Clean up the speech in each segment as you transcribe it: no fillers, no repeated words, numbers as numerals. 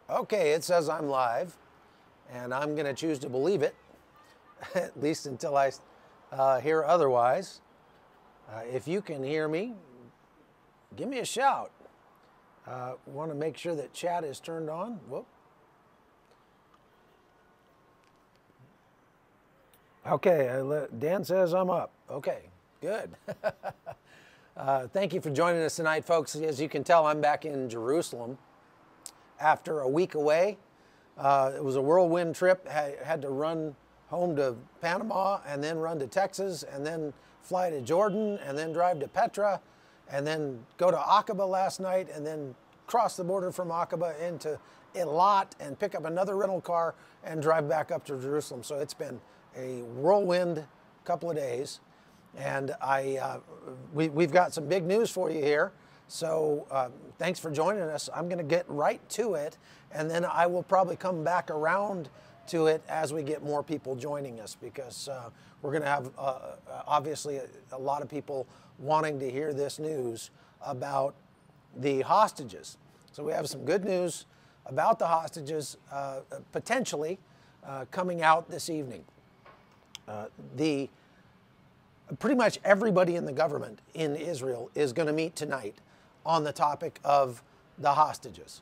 Okay, it says I'm live, and I'm going to choose to believe it, at least until I hear otherwise. If you can hear me, give me a shout. Want to make sure that chat is turned on. Whoop. Okay, Dan says I'm up. Okay, good. Thank you for joining us tonight, folks. As you can tell, I'm back in Jerusalem after a week away. It was a whirlwind trip. Had to run home to Panama and then run to Texas and then fly to Jordan and then drive to Petra and then go to Aqaba last night and then cross the border from Aqaba into Eilat and pick up another rental car and drive back up to Jerusalem. So it's been a whirlwind couple of days. And we've got some big news for you here. So thanks for joining us. I'm going to get right to it, and then I will probably come back around to it as we get more people joining us, because we're going to have obviously a lot of people wanting to hear this news about the hostages. So we have some good news about the hostages potentially coming out this evening. Pretty much everybody in the government in Israel is going to meet tonight on the topic of the hostages.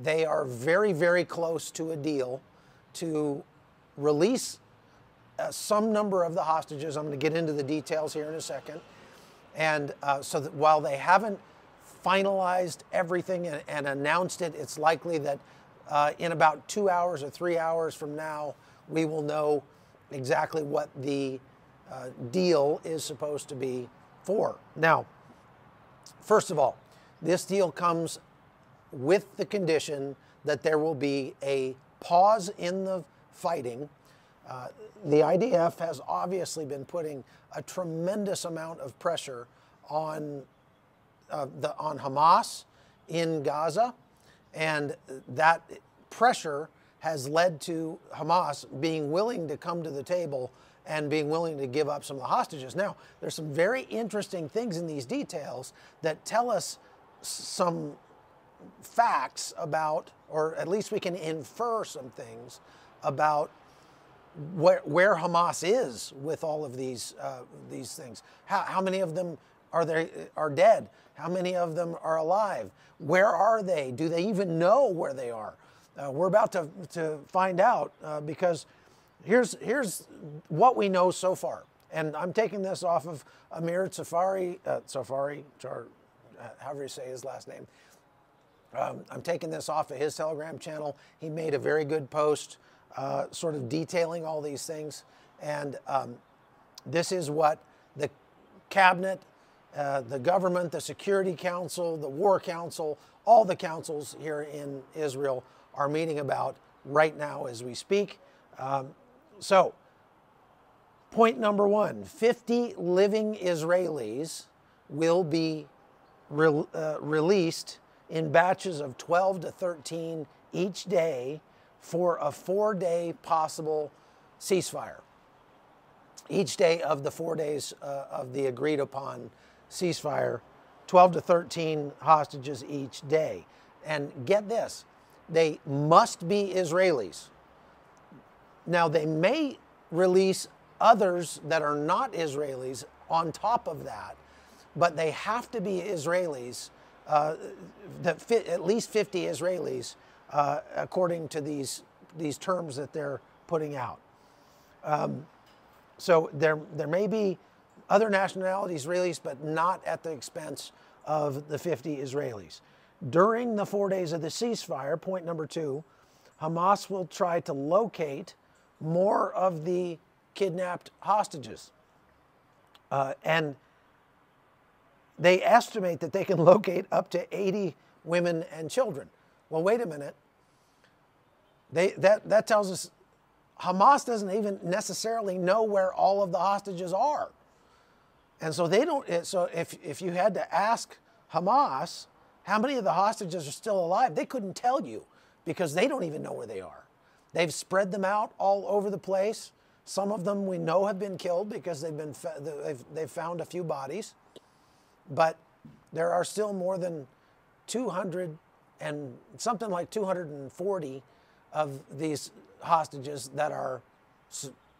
They are very, very close to a deal to release some number of the hostages. I'm going to get into the details here in a second. And so that while they haven't finalized everything and announced it, it's likely that in about 2 hours or 3 hours from now, we will know exactly what the deal is supposed to be for. Now, first of all, this deal comes with the condition that there will be a pause in the fighting. The IDF has obviously been putting a tremendous amount of pressure on Hamas in Gaza, and that pressure has led to Hamas being willing to come to the table and being willing to give up some of the hostages. Now, there's some very interesting things in these details that tell us some facts about, or at least we can infer some things about where Hamas is with all of these things. How many of them are dead? How many of them are alive? Where are they? Do they even know where they are? We're about to find out because here's what we know so far. And I'm taking this off of Amir Safari, however you say his last name. I'm taking this off of his Telegram channel. He made a very good post sort of detailing all these things. And this is what the cabinet, the government, the Security Council, the War Council, all the councils here in Israel are meeting about right now as we speak. So, point number one, 50 living Israelis will be released in batches of 12 to 13 each day for a 4-day possible ceasefire. Each day of the 4 days of the agreed upon ceasefire, 12 to 13 hostages each day. And get this, they must be Israelis. Now, they may release others that are not Israelis on top of that, but they have to be Israelis, at least 50 Israelis, according to these terms that they're putting out. So there may be other nationalities released, but not at the expense of the 50 Israelis. During the 4 days of the ceasefire, point number two, Hamas will try to locate more of the kidnapped hostages. And they estimate that they can locate up to 80 women and children. Well, wait a minute. That tells us Hamas doesn't even necessarily know where all of the hostages are. And so they don't, so if you had to ask Hamas how many of the hostages are still alive, they couldn't tell you because they don't even know where they are. They've spread them out all over the place. Some of them we know have been killed because they've found a few bodies. But there are still more than 200 and something like 240 of these hostages that are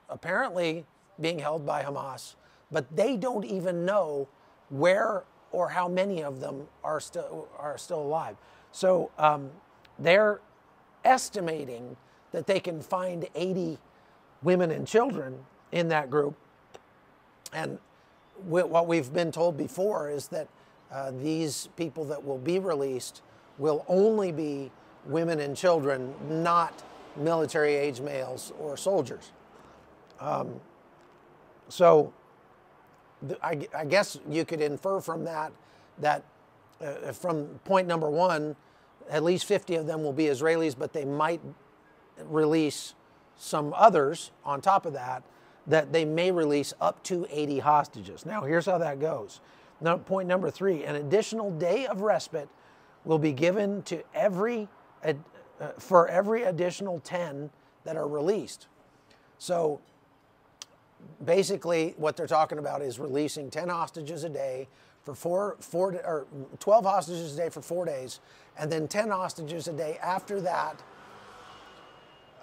apparently being held by Hamas, but they don't even know where or how many of them are still alive. So they're estimating that they can find 80 women and children in that group. And what we've been told before is that these people that will be released will only be women and children, not military-age males or soldiers. So I guess you could infer from that from point number one, at least 50 of them will be Israelis, but they might release some others on top of that, that they may release up to 80 hostages. Now, here's how that goes. Now, point number three, an additional day of respite will be given to for every additional 10 that are released. So basically what they're talking about is releasing 10 hostages a day for 12 hostages a day for 4 days, and then 10 hostages a day after that.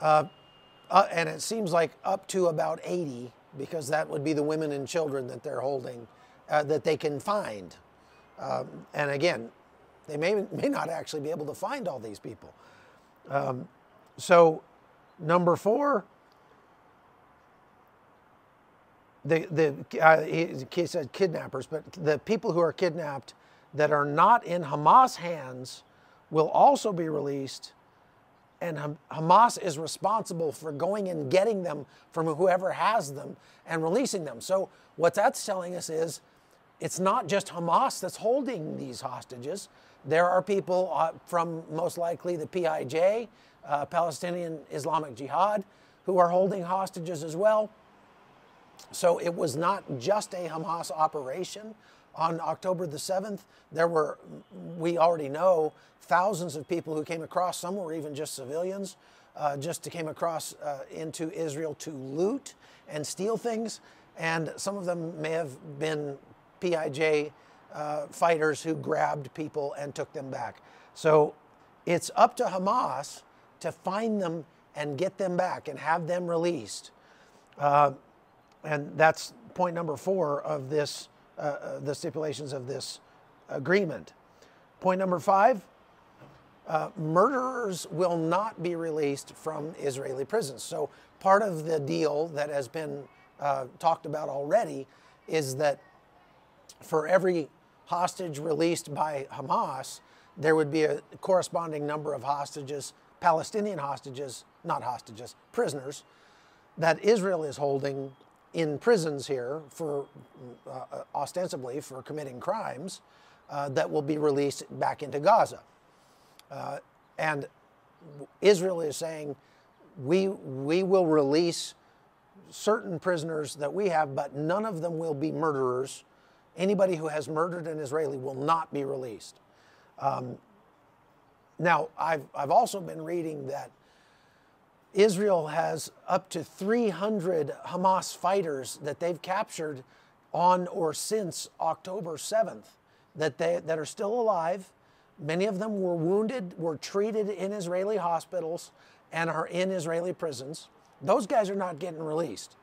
And it seems like up to about 80, because that would be the women and children that they're holding, that they can find. And again, they may not actually be able to find all these people. So number four, he said kidnappers, but the people who are kidnapped that are not in Hamas hands will also be released, and Hamas is responsible for going and getting them from whoever has them and releasing them. So what that's telling us is it's not just Hamas that's holding these hostages. There are people from most likely the PIJ, Palestinian Islamic Jihad, who are holding hostages as well. So it was not just a Hamas operation. On October the 7th, there were, we already know, thousands of people who came across, some were even just civilians, just came across into Israel to loot and steal things. And some of them may have been PIJ fighters who grabbed people and took them back. So it's up to Hamas to find them and get them back and have them released. And that's point number four of this, the stipulations of this agreement. Point number five, murderers will not be released from Israeli prisons. So part of the deal that has been talked about already is that for every hostage released by Hamas, there would be a corresponding number of hostages, Palestinian hostages, not hostages, prisoners, that Israel is holding in prisons here for ostensibly for committing crimes that will be released back into Gaza. And Israel is saying, we will release certain prisoners that we have, but none of them will be murderers. Anybody who has murdered an Israeli will not be released. Now, I've also been reading that Israel has up to 300 Hamas fighters that they've captured on or since October 7th that are still alive. Many of them were wounded, were treated in Israeli hospitals, and are in Israeli prisons. Those guys are not getting released.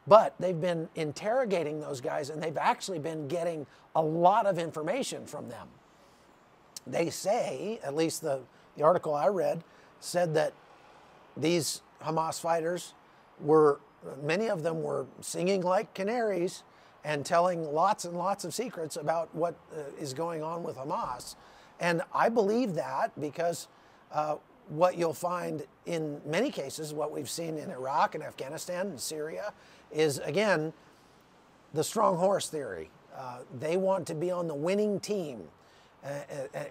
But they've been interrogating those guys, and they've actually been getting a lot of information from them. They say, at least the article I read, said that these Hamas fighters many of them were singing like canaries and telling lots and lots of secrets about what is going on with Hamas. And I believe that because what you'll find in many cases, what we've seen in Iraq and Afghanistan and Syria, is, again, the strong horse theory. They want to be on the winning team.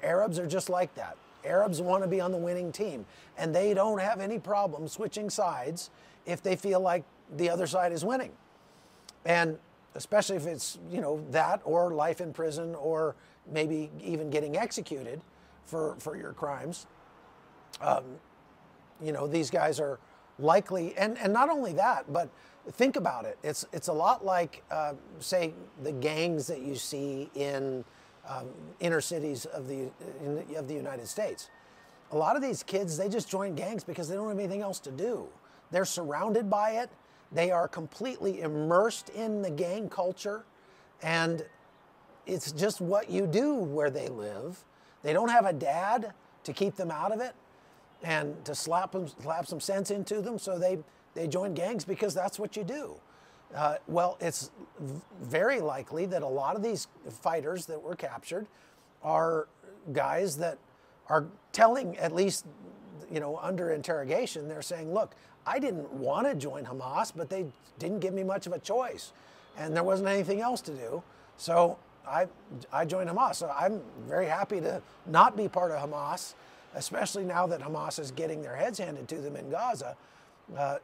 Arabs are just like that. Arabs want to be on the winning team, and they don't have any problem switching sides if they feel like the other side is winning. And especially if it's, that or life in prison or maybe even getting executed for your crimes. These guys are likely, and not only that, but think about it. It's a lot like, say, the gangs that you see in inner cities of the United States. a lot of these kids, they just join gangs because they don't have anything else to do. They're surrounded by it. They are completely immersed in the gang culture, and it's just what you do where they live. They don't have a dad to keep them out of it and to slap some sense into them, so they join gangs because that's what you do. Well, it's very likely that a lot of these fighters that were captured are guys that are telling, at least, you know, under interrogation, they're saying, look, I didn't want to join Hamas, but they didn't give me much of a choice, and there wasn't anything else to do, so I joined Hamas. So I'm very happy to not be part of Hamas, especially now that Hamas is getting their heads handed to them in Gaza.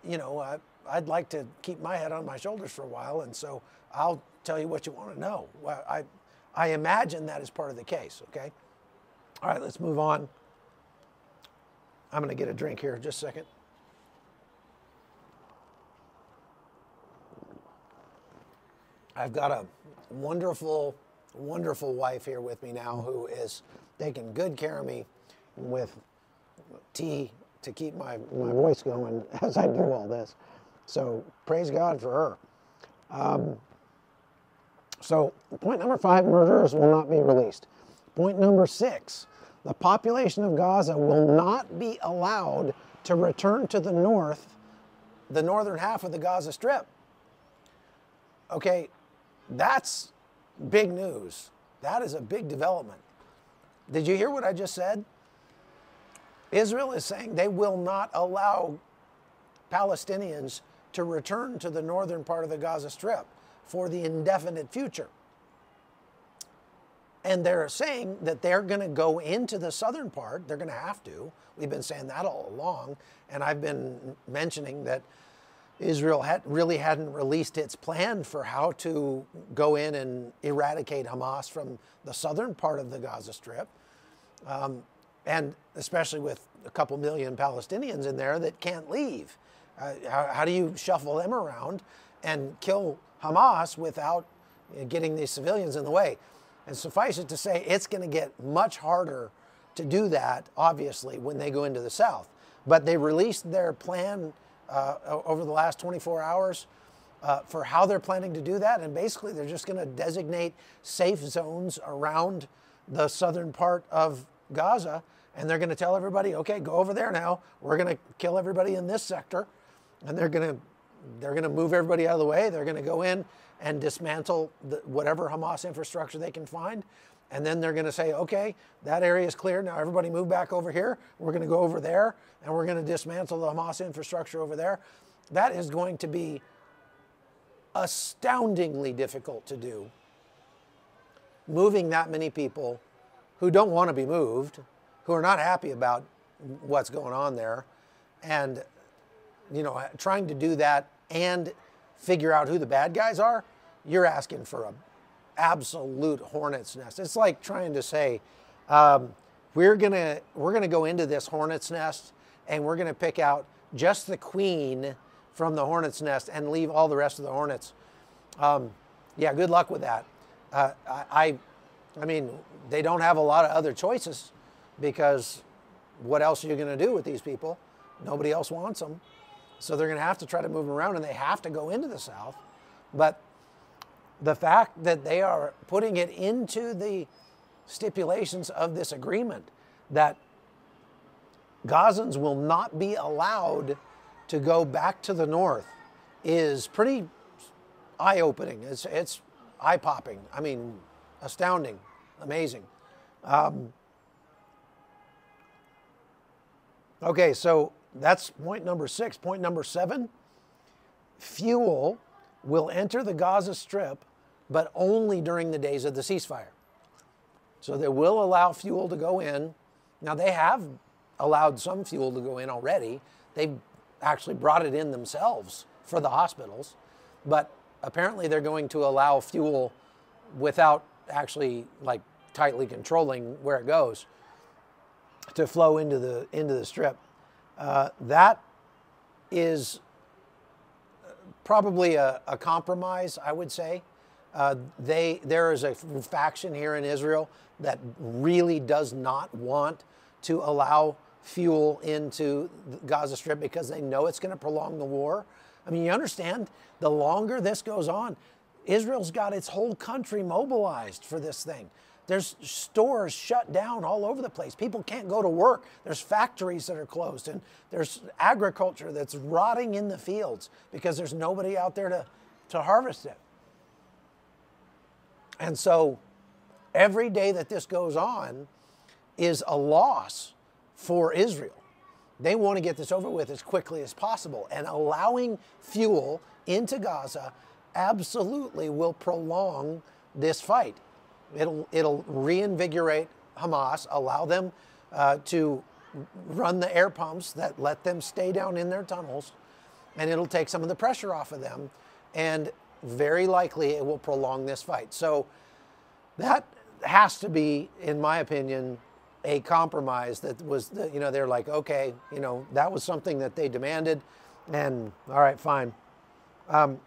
You know, I'd like to keep my head on my shoulders for a while, and so I'll tell you what you want to know. Well, I imagine that is part of the case, okay? All right, let's move on. I'm going to get a drink here in just a second. I've got a wonderful, wonderful wife here with me now who is taking good care of me with tea to keep my voice going as I do all this. So praise God for her. So point number 5, murderers will not be released. Point number 6, the population of Gaza will not be allowed to return to the northern half of the Gaza Strip. Okay, that's big news. That is a big development. Did you hear what I just said? Israel is saying they will not allow Palestinians to return to the northern part of the Gaza Strip for the indefinite future. And they're saying that they're going to go into the southern part. They're going to have to. We've been saying that all along. And I've been mentioning that Israel really hadn't released its plan for how to go in and eradicate Hamas from the southern part of the Gaza Strip. And especially with a couple million Palestinians in there that can't leave. How do you shuffle them around and kill Hamas without getting these civilians in the way? And suffice it to say, it's going to get much harder to do that, obviously, when they go into the south. But they released their plan over the last 24 hours for how they're planning to do that. And basically, they're just going to designate safe zones around the southern part of Gaza. And they're going to tell everybody, okay, go over there now. We're going to kill everybody in this sector. And they're going to move everybody out of the way. They're going to go in and dismantle whatever Hamas infrastructure they can find. And then they're going to say, okay, that area is clear. Now everybody move back over here. We're going to go over there, and we're going to dismantle the Hamas infrastructure over there. That is going to be astoundingly difficult to do. Moving that many people who don't want to be moved, who are not happy about what's going on there, and you know, trying to do that and figure out who the bad guys are, you're asking for an absolute hornet's nest. It's like trying to say, we're gonna go into this hornet's nest and we're gonna pick out just the queen from the hornet's nest and leave all the rest of the hornets. Yeah, good luck with that. I mean, they don't have a lot of other choices because what else are you gonna do with these people? Nobody else wants them. So they're going to have to try to move them around, and they have to go into the south. But the fact that they are putting it into the stipulations of this agreement that Gazans will not be allowed to go back to the north is pretty eye-opening. It's eye-popping. I mean, astounding, amazing. Okay, so that's point number 6. Point number 7, fuel will enter the Gaza Strip, but only during the days of the ceasefire. So they will allow fuel to go in. Now, they have allowed some fuel to go in already. They've actually brought it in themselves for the hospitals, but apparently they're going to allow fuel without actually like tightly controlling where it goes to flow into the strip. That is probably a compromise, I would say. There is a faction here in Israel that really does not want to allow fuel into the Gaza Strip because they know it's going to prolong the war. I mean, you understand, the longer this goes on, Israel's got its whole country mobilized for this thing. There's stores shut down all over the place. People can't go to work. There's factories that are closed, and there's agriculture that's rotting in the fields because there's nobody out there to harvest it. And so every day that this goes on is a loss for Israel. They want to get this over with as quickly as possible, and allowing fuel into Gaza absolutely will prolong this fight. It'll reinvigorate Hamas, allow them to run the air pumps that let them stay down in their tunnels, and it'll take some of the pressure off of them, and very likely it will prolong this fight. So that has to be, in my opinion, a compromise that was, you know, they're like, okay, you know, that was something that they demanded, and all right, fine. And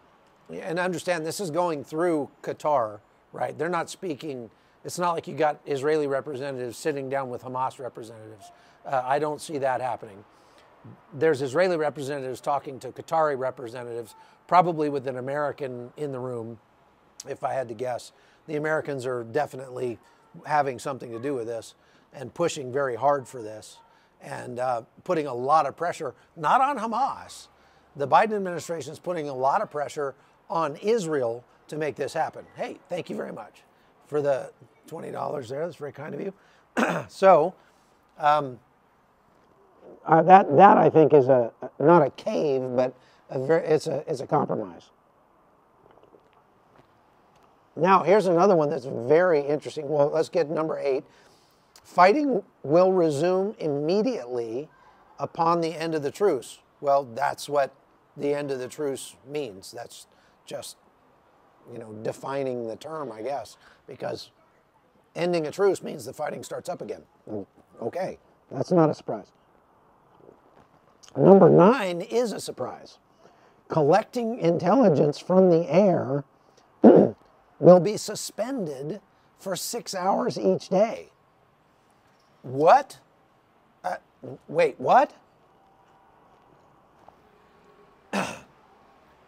understand, this is going through Qatar, right? They're not speaking, it's not like you got Israeli representatives sitting down with Hamas representatives. I don't see that happening. There's Israeli representatives talking to Qatari representatives, probably with an American in the room, if I had to guess. The Americans are definitely having something to do with this and pushing very hard for this and putting a lot of pressure, not on Hamas. The Biden administration is putting a lot of pressure on Israel to make this happen. Hey, thank you very much for the $20 there. That's very kind of you. So that I think is not a cave, but it's a compromise. Now, here's another one that's very interesting. Well, let's get number 8. Fighting will resume immediately upon the end of the truce. Well, that's what the end of the truce means. That's just, you know, defining the term, I guess, because ending a truce means the fighting starts up again. Okay, that's not a surprise. Number 9 is a surprise. Collecting intelligence from the air will be suspended for 6 hours each day. What? Wait, what?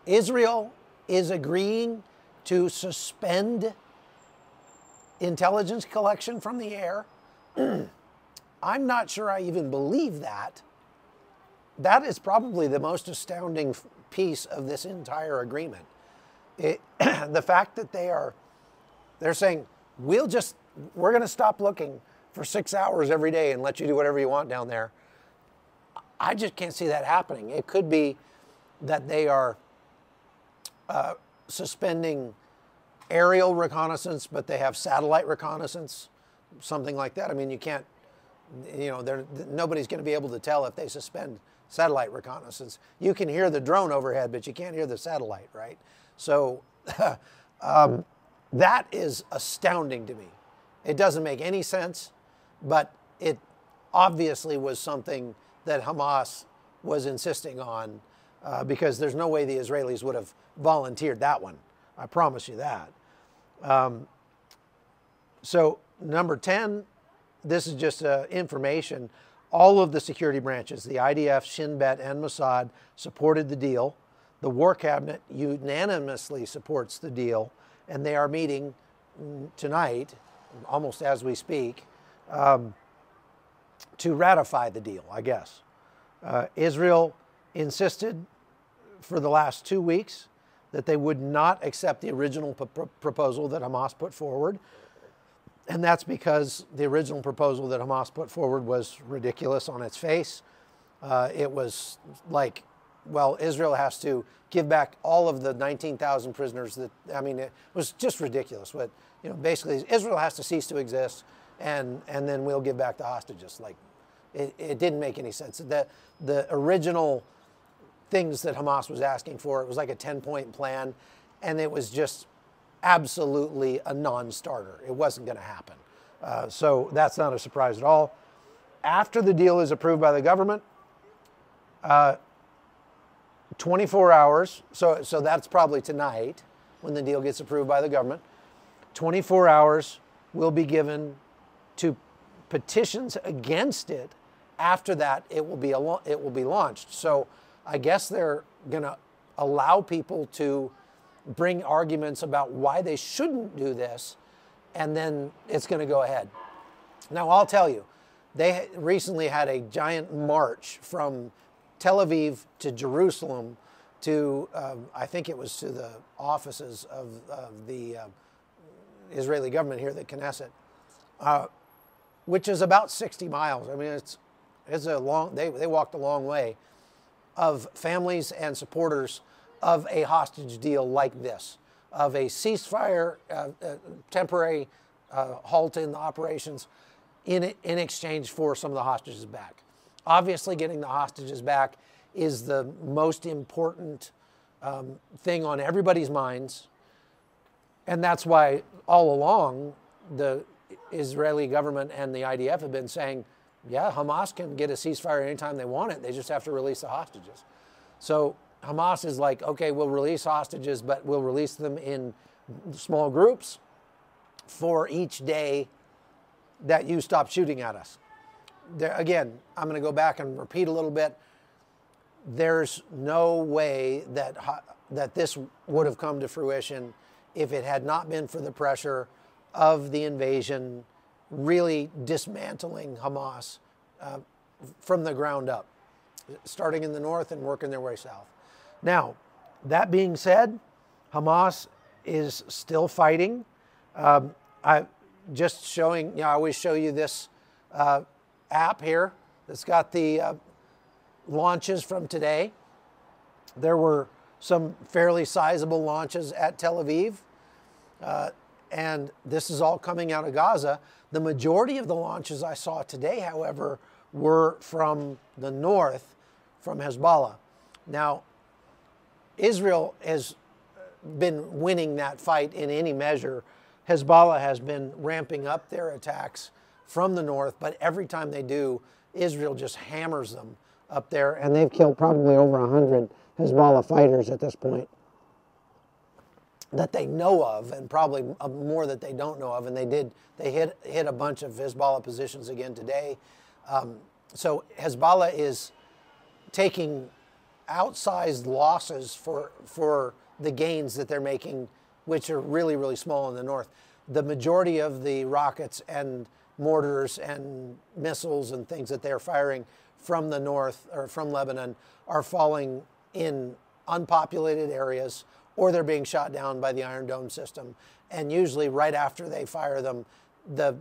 Israel is agreeing to suspend intelligence collection from the air. I'm not sure I even believe that. That is probably the most astounding piece of this entire agreement. The fact that they're saying, we're going to stop looking for 6 hours every day and let you do whatever you want down there. I just can't see that happening. It could be that they are suspending aerial reconnaissance, but they have satellite reconnaissance, something like that. I mean, you can't, you know, nobody's going to be able to tell if they suspend satellite reconnaissance. You can hear the drone overhead, but you can't hear the satellite, right? So that is astounding to me. It doesn't make any sense, but it obviously was something that Hamas was insisting on because there's no way the Israelis would have volunteered that one. I promise you that. So number 10, this is just information. All of the security branches, the IDF, Shin Bet, and Mossad supported the deal. The War Cabinet unanimously supports the deal, and they are meeting tonight, almost as we speak, to ratify the deal, I guess. Israel insisted for the last 2 weeks that they would not accept the original proposal that Hamas put forward. And that's because the original proposal that Hamas put forward was ridiculous on its face. It was like, well, Israel has to give back all of the 19,000 prisoners that, I mean, it was just ridiculous. But, you know, basically Israel has to cease to exist and then we'll give back the hostages. Like, it didn't make any sense. The original things that Hamas was asking for, it was like a 10-point plan, and it was just absolutely a non-starter. It wasn't going to happen. So that's not a surprise at all. After the deal is approved by the government, 24 hours, so that's probably tonight when the deal gets approved by the government, 24 hours will be given to petitions against it after that, it will be launched. So I guess they're going to allow people to bring arguments about why they shouldn't do this, and then it's going to go ahead. Now, I'll tell you, they recently had a giant march from Tel Aviv to Jerusalem to, I think it was to the offices of the Israeli government here, the Knesset, which is about 60 miles. I mean, it's a long, they walked a long way, of families and supporters of a hostage deal like this, of a ceasefire, temporary halt in the operations in exchange for some of the hostages back. Obviously, getting the hostages back is the most important thing on everybody's minds. And that's why all along the Israeli government and the IDF have been saying, yeah, Hamas can get a ceasefire anytime they want it. They just have to release the hostages. So Hamas is like, okay, we'll release hostages, but we'll release them in small groups for each day that you stop shooting at us. There, again, I'm going to go back and repeat a little bit. There's no way that this would have come to fruition if it had not been for the pressure of the invasion really dismantling Hamas from the ground up, starting in the north and working their way south. Now, that being said, Hamas is still fighting. I just showing, you know, I always show you this app here that's got the launches from today. There were some fairly sizable launches at Tel Aviv, and this is all coming out of Gaza. The majority of the launches I saw today, however, were from the north, from Hezbollah. Now, Israel has been winning that fight in any measure. Hezbollah has been ramping up their attacks from the north, but every time they do, Israel just hammers them up there, and they've killed probably over 100 Hezbollah fighters at this point that they know of, and probably more that they don't know of. And they hit a bunch of Hezbollah positions again today. So Hezbollah is taking outsized losses for the gains that they're making, which are really, really small in the north. The majority of the rockets and mortars and missiles and things that they're firing from the north or from Lebanon are falling in unpopulated areas, or they're being shot down by the Iron Dome system. And usually right after they fire them, the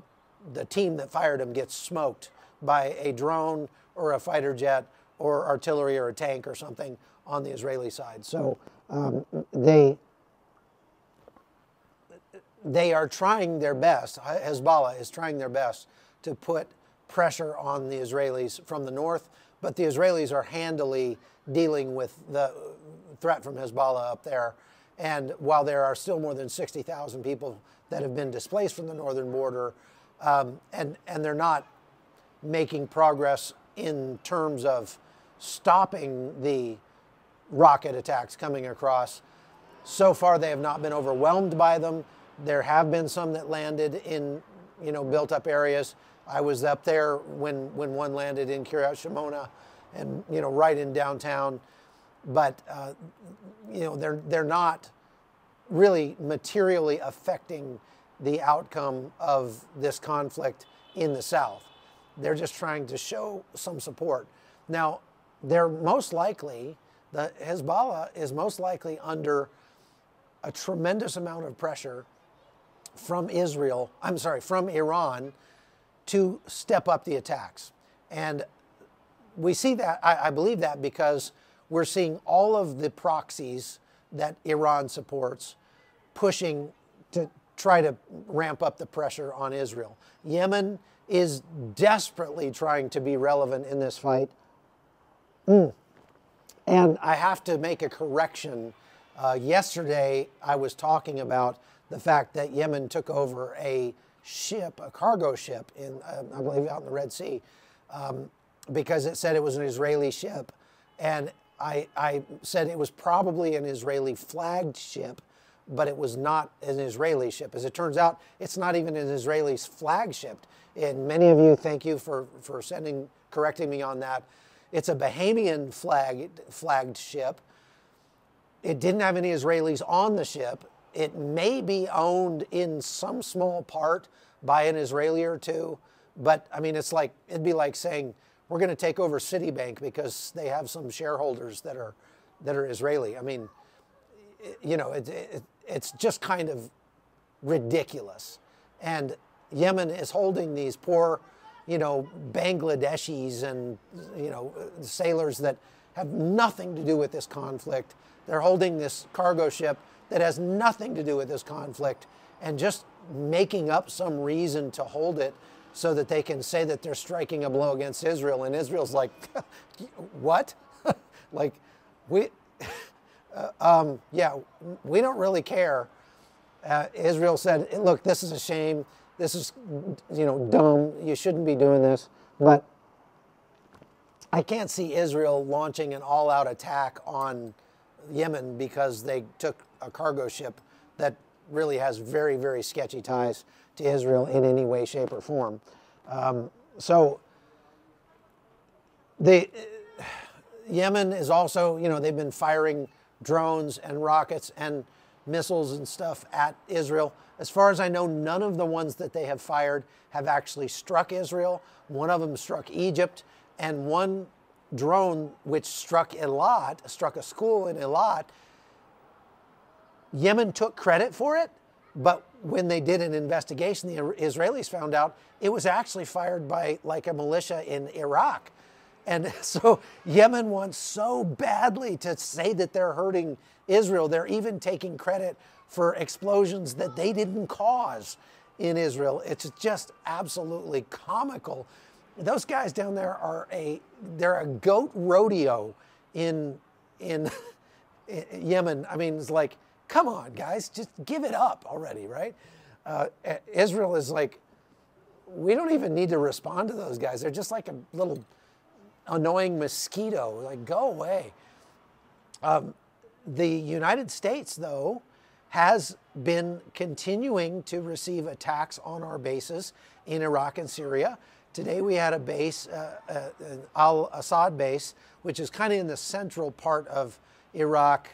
team that fired them gets smoked by a drone or a fighter jet or artillery or a tank or something on the Israeli side. So they are trying their best. Hezbollah is trying their best to put pressure on the Israelis from the north, but the Israelis are handily dealing with the threat from Hezbollah up there. And while there are still more than 60,000 people that have been displaced from the northern border, and they're not making progress in terms of stopping the rocket attacks coming across, so far they have not been overwhelmed by them. There have been some that landed in, built up areas. I was up there when one landed in Kiryat Shimona, and right in downtown. But they're not really materially affecting the outcome of this conflict in the south. They're just trying to show some support. Now, they're most likely, the Hezbollah is most likely under a tremendous amount of pressure from from Iran to step up the attacks. And we see that, I believe that, because we're seeing all of the proxies that Iran supports pushing to try to ramp up the pressure on Israel. Yemen is desperately trying to be relevant in this fight. And I have to make a correction. Yesterday, I was talking about the fact that Yemen took over a ship, a cargo ship, I believe out in the Red Sea, because it said it was an Israeli ship. And I said it was probably an Israeli flagged ship, but it was not an Israeli ship. As it turns out, it's not even an Israeli flagship. And many of you, thank you for sending correcting me on that. It's a Bahamian flagged ship. It didn't have any Israelis on the ship. It may be owned in some small part by an Israeli or two, but I mean, it'd be like saying we're going to take over Citibank because they have some shareholders that are Israeli. I mean, you know, it's just kind of ridiculous. And Yemen is holding these poor, you know, Bangladeshis and, you know, sailors that have nothing to do with this conflict. They're holding this cargo ship that has nothing to do with this conflict and just making up some reason to hold it so that they can say that they're striking a blow against Israel. And Israel's like, what? Like, yeah, we don't really care. Israel said, look, this is a shame. This is, you know, dumb. You shouldn't be doing this. But I can't see Israel launching an all-out attack on Yemen because they took a cargo ship that really has very, very sketchy ties to Israel in any way, shape, or form. So Yemen is also, you know, they've been firing drones and rockets and missiles and stuff at Israel. As far as I know, none of the ones that they have fired have actually struck Israel. One of them struck Egypt, and one drone which struck Eilat, struck a school in Eilat. Yemen took credit for it, but when they did an investigation, the Israelis found out it was actually fired by like a militia in Iraq. And so Yemen wants so badly to say that they're hurting Israel. They're even taking credit for explosions that they didn't cause in Israel. It's just absolutely comical. Those guys down there are they're a goat rodeo in Yemen. I mean, it's like, come on, guys, just give it up already, right? Israel is like, we don't even need to respond to those guys. They're just like a little annoying mosquito. Like, go away. The United States, though, has been continuing to receive attacks on our bases in Iraq and Syria. Today we had a base, an al-Assad base, which is kind of in the central part of Iraq.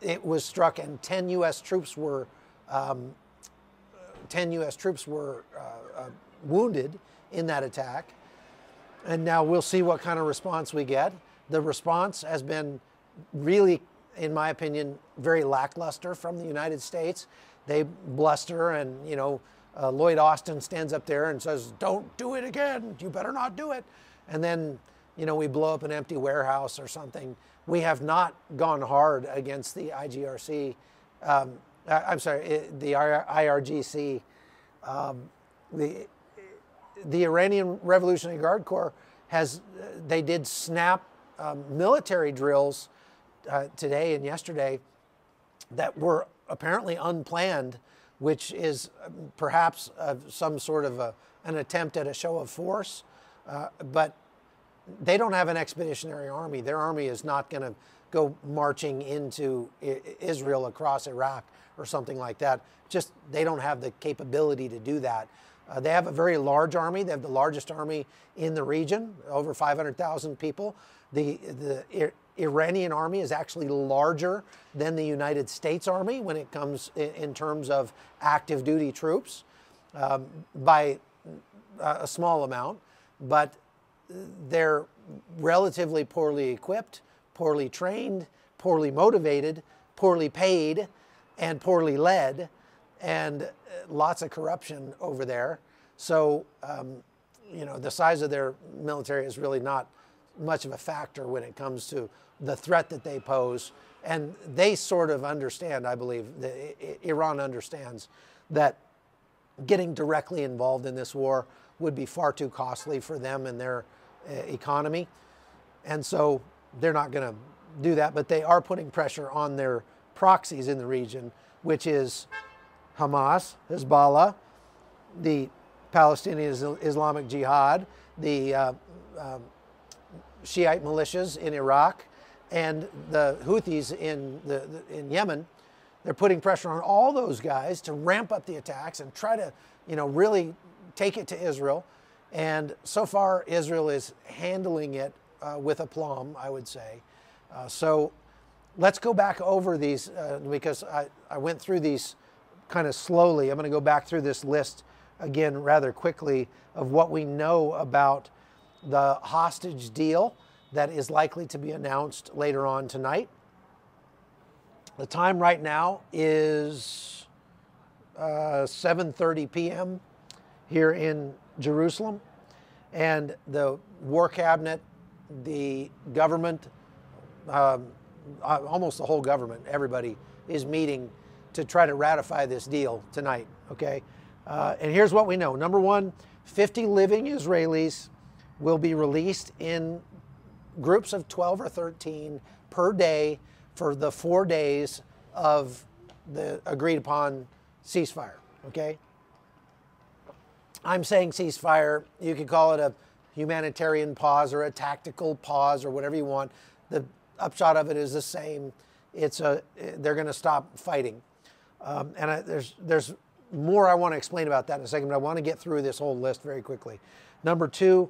It was struck, and 10 U.S. troops were wounded in that attack. And now we'll see what kind of response we get. The response has been really, in my opinion, very lackluster from the United States. They bluster, and you know, Lloyd Austin stands up there and says, "Don't do it again. You better not do it." And then, you know, we blow up an empty warehouse or something. We have not gone hard against the IGRC. I'm sorry, the IRGC. The Iranian Revolutionary Guard Corps they did snap military drills today and yesterday that were apparently unplanned, which is perhaps some sort of an attempt at a show of force. But they don't have an expeditionary army. Their army is not going to go marching into Israel across Iraq or something like that. Just, they don't have the capability to do that. They have a very large army. They have the largest army in the region, over 500,000 people. The Iranian army is actually larger than the United States Army when it comes in terms of active duty troops by a small amount, but they're relatively poorly equipped, poorly trained, poorly motivated, poorly paid, and poorly led, and lots of corruption over there. So, you know, the size of their military is really not much of a factor when it comes to the threat that they pose. And they sort of understand, I believe, Iran understands that getting directly involved in this war would be far too costly for them and their economy. And so they're not going to do that, but they are putting pressure on their proxies in the region, which is Hamas, Hezbollah, the Palestinian Islamic Jihad, the Shiite militias in Iraq, and the Houthis in Yemen. They're putting pressure on all those guys to ramp up the attacks and try to, you know, really take it to Israel. And so far, Israel is handling it with aplomb, I would say. So let's go back over these because I went through these kind of slowly. I'm going to go back through this list again rather quickly of what we know about the hostage deal that is likely to be announced later on tonight. The time right now is 7:30 p.m. here in Jerusalem, and the War Cabinet, the government, almost the whole government, everybody is meeting to try to ratify this deal tonight, okay? And here's what we know. Number one, 50 living Israelis will be released in groups of 12 or 13 per day for the 4 days of the agreed upon ceasefire, okay? I'm saying ceasefire. You could call it a humanitarian pause or a tactical pause or whatever you want. The upshot of it is the same. They're going to stop fighting. There's more I want to explain about that in a second, but I want to get through this whole list very quickly. Number two,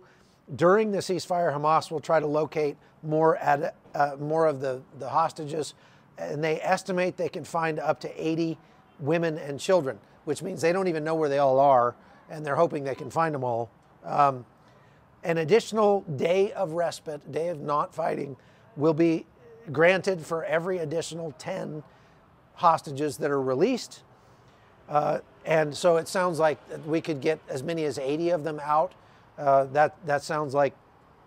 during the ceasefire, Hamas will try to locate more of the hostages, and they estimate they can find up to 80 women and children, which means they don't even know where they all are, and they're hoping they can find them all. An additional day of respite, day of not fighting, will be granted for every additional 10 hostages that are released. And so it sounds like we could get as many as 80 of them out. That sounds like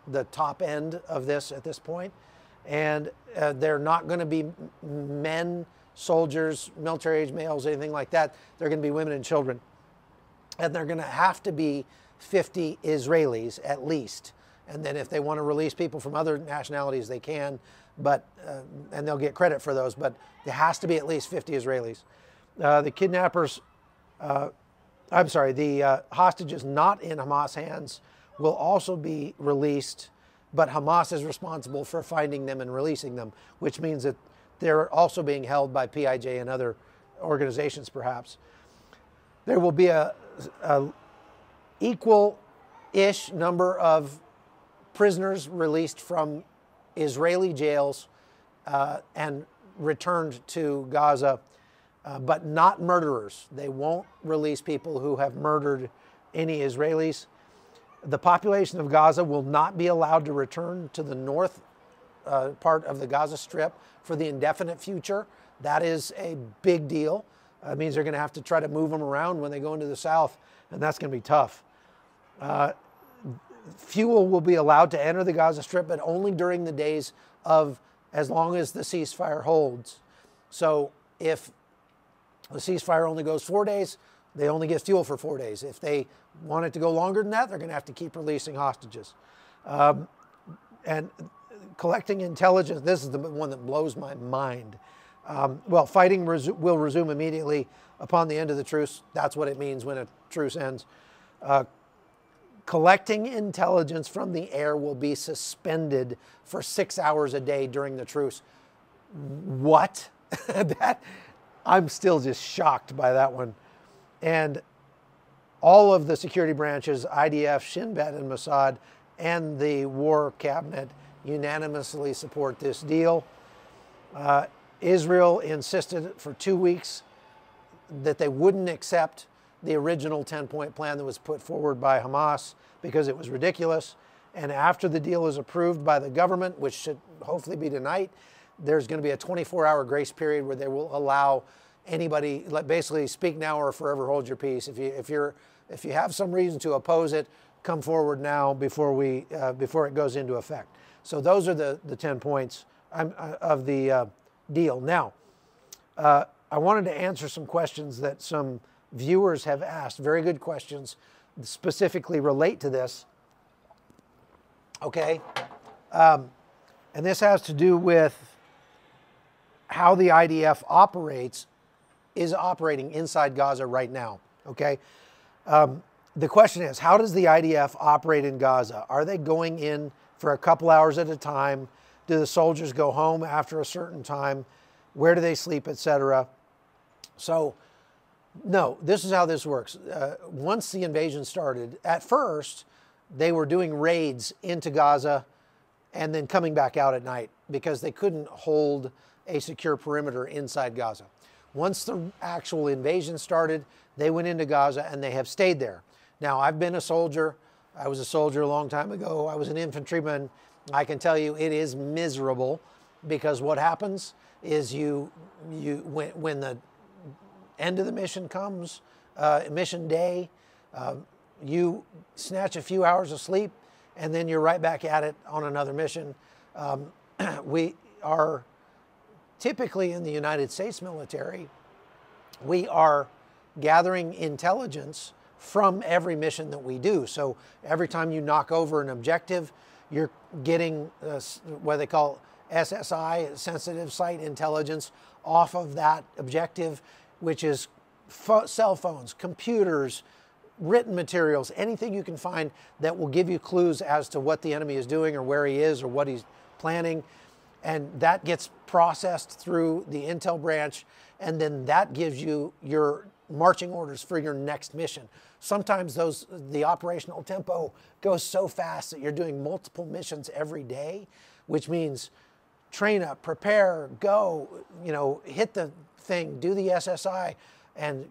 the top end of this at this point. And they're not going to be men, soldiers, military-age males, anything like that. They're going to be women and children. And they're going to have to be 50 Israelis at least. And then if they want to release people from other nationalities, they can. But and they'll get credit for those. But there has to be at least 50 Israelis. The kidnappers, the hostages not in Hamas hands will also be released, but Hamas is responsible for finding them and releasing them, which means that they're also being held by PIJ and other organizations, perhaps. There will be a equal-ish number of prisoners released from Israeli jails and returned to Gaza, but not murderers. They won't release people who have murdered any Israelis. The population of Gaza will not be allowed to return to the north part of the Gaza Strip for the indefinite future. That is a big deal. It means they're going to have to try to move them around when they go into the south, and that's going to be tough. Fuel will be allowed to enter the Gaza Strip, but only during the days of, as long as the ceasefire holds. So if the ceasefire only goes 4 days, they only get fuel for 4 days. If they want it to go longer than that, they're going to have to keep releasing hostages. And collecting intelligence, this is the one that blows my mind. Well, fighting will resume immediately upon the end of the truce. That's what it means when a truce ends. Collecting intelligence from the air will be suspended for 6 hours a day during the truce. What? I'm still just shocked by that one. And all of the security branches, IDF, Shin Bet, and Mossad, and the War Cabinet unanimously support this deal. Israel insisted for 2 weeks that they wouldn't accept the original 10-point plan that was put forward by Hamas because it was ridiculous. And after the deal is approved by the government, which should hopefully be tonight, there's going to be a 24-hour grace period where they will allow anybody, basically, speak now or forever hold your peace. If you have some reason to oppose it, come forward now before it goes into effect. So those are the 10 points of the deal. Now, I wanted to answer some questions that some viewers have asked. Very good questions, specifically relate to this. Okay, and this has to do with how the IDF is operating inside Gaza right now. Okay, the question is, how does the IDF operate in Gaza? Are they going in for a couple hours at a time? Do the soldiers go home after a certain time? Where do they sleep, etc.? So, no, this is how this works. Once the invasion started, at first, they were doing raids into Gaza and then coming back out at night because they couldn't hold a secure perimeter inside Gaza. Once the actual invasion started, they went into Gaza and they have stayed there. Now, I've been a soldier. I was a soldier a long time ago. I was an infantryman. I can tell you it is miserable because what happens is when the end of the mission comes, mission day, you snatch a few hours of sleep and then you're right back at it on another mission. We are typically in the United States military, we are gathering intelligence from every mission that we do. So every time you knock over an objective, you're getting what they call SSI, sensitive site intelligence, off of that objective, which is cell phones, computers, written materials, anything you can find that will give you clues as to what the enemy is doing or where he is or what he's planning. And that gets processed through the intel branch, and then that gives you your marching orders for your next mission. Sometimes the operational tempo goes so fast that you're doing multiple missions every day, which means train up, prepare, go, hit the thing, do the SSI, and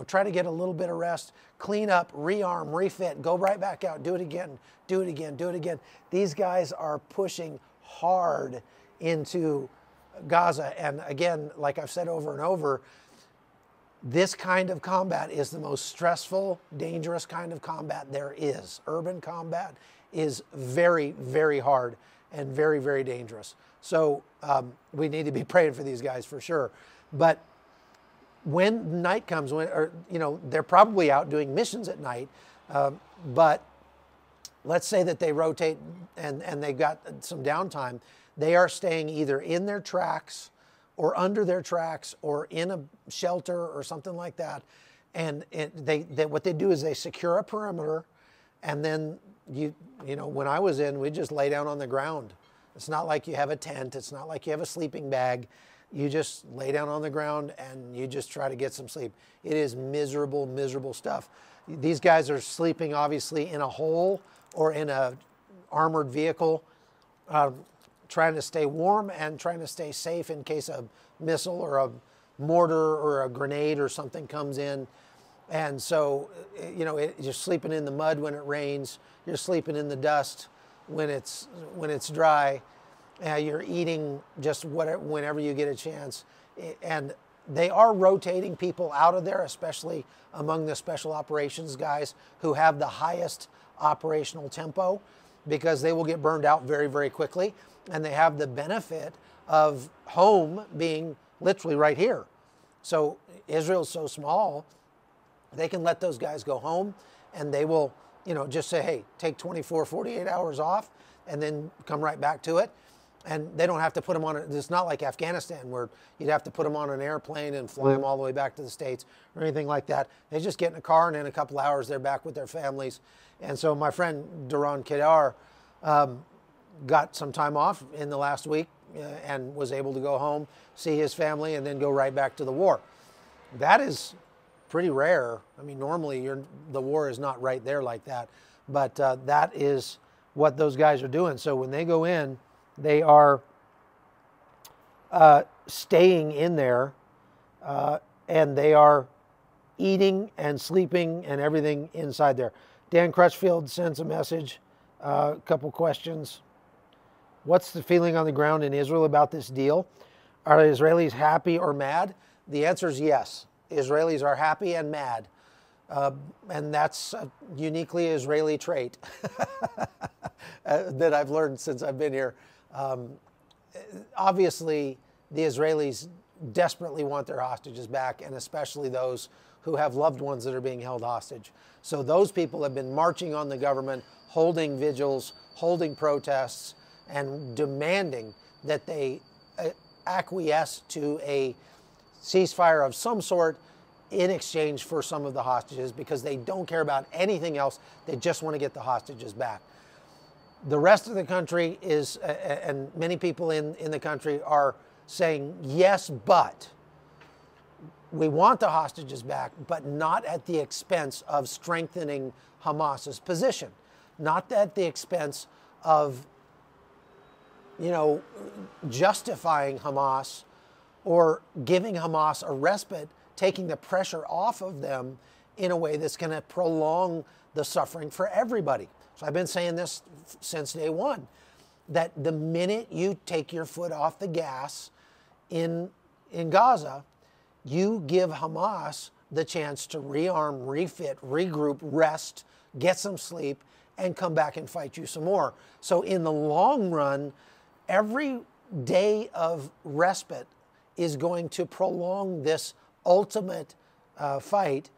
try to get a little bit of rest, clean up, rearm, refit, go right back out, do it again, do it again, do it again. These guys are pushing hard into Gaza. And again, like I've said over and over, this kind of combat is the most stressful, dangerous kind of combat there is. Urban combat is very, very hard and very, very dangerous. So we need to be praying for these guys for sure. But when night comes, they're probably out doing missions at night, but let's say that they rotate and they've got some downtime. They are staying either in their tracks or under their tracks or in a shelter or something like that. And what they do is they secure a perimeter, and then when I was in, we just lay down on the ground. It's not like you have a tent. It's not like you have a sleeping bag. You just lay down on the ground and you just try to get some sleep. It is miserable, miserable stuff. These guys are sleeping obviously in a hole or in a armored vehicle, trying to stay warm and trying to stay safe in case a missile or a mortar or a grenade or something comes in. And so, you're sleeping in the mud when it rains. You're sleeping in the dust when it's dry. You're eating just whenever you get a chance. And they are rotating people out of there, especially among the special operations guys who have the highest operational tempo, because they will get burned out very, very quickly. And they have the benefit of home being literally right here. So Israel's so small, they can let those guys go home and they will, just say, hey, take 24, 48 hours off and then come right back to it. And they don't have to put them on it's not like Afghanistan where you'd have to put them on an airplane and fly them all the way back to the States or anything like that. They just get in a car and in a couple hours they're back with their families. And so my friend Duran Kedar got some time off in the last week and was able to go home, see his family, and then go right back to the war. That is pretty rare. I mean, normally the war is not right there like that, but that is what those guys are doing. So when they go in, they are staying in there, and they are eating and sleeping and everything inside there. Dan Crutchfield sends a message, a couple questions. What's the feeling on the ground in Israel about this deal? Are Israelis happy or mad? The answer is yes. Israelis are happy and mad. And that's a uniquely Israeli trait that I've learned since I've been here. Obviously, the Israelis desperately want their hostages back, and especially those who have loved ones that are being held hostage. So those people have been marching on the government, holding vigils, holding protests, and demanding that they acquiesce to a ceasefire of some sort in exchange for some of the hostages, because they don't care about anything else. They just want to get the hostages back. The rest of the country is, and many people in the country are saying, yes, but we want the hostages back, but not at the expense of strengthening Hamas's position. not at the expense of, justifying Hamas or giving Hamas a respite, taking the pressure off of them in a way that's going to prolong the suffering for everybody. So I've been saying this since day one, that the minute you take your foot off the gas in Gaza, you give Hamas the chance to rearm, refit, regroup, rest, get some sleep, and come back and fight you some more. So in the long run, every day of respite is going to prolong this ultimate fight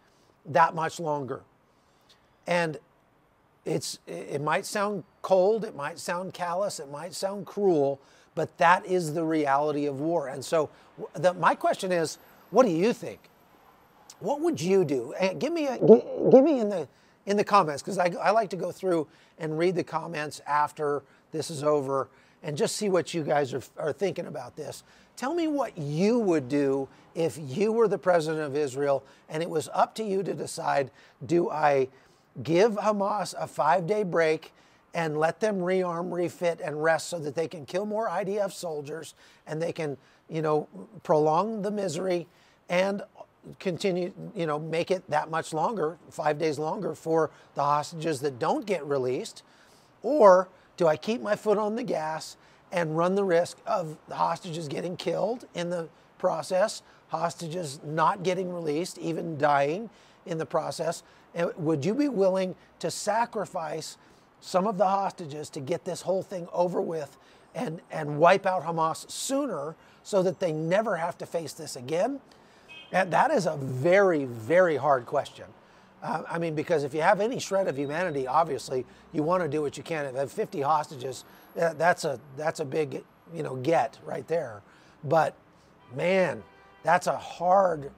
that much longer. And it might sound cold, it might sound callous, it might sound cruel, but that is the reality of war. And so my question is, what do you think? What would you do? And give me in the comments, because I like to go through and read the comments after this is over and just see what you guys are thinking about this. Tell me what you would do if you were the president of Israel and it was up to you to decide, do I give Hamas a 5-day break and let them rearm, refit, and rest so that they can kill more IDF soldiers and they can, prolong the misery and continue, make it that much longer, 5 days longer for the hostages that don't get released? Or do I keep my foot on the gas and run the risk of the hostages getting killed in the process, hostages not getting released, even dying in the process? And would you be willing to sacrifice some of the hostages to get this whole thing over with and wipe out Hamas sooner so that they never have to face this again? And that is a very, very hard question. Because if you have any shred of humanity, obviously you want to do what you can. If you have 50 hostages, that's a big, get right there. But man, that's a hard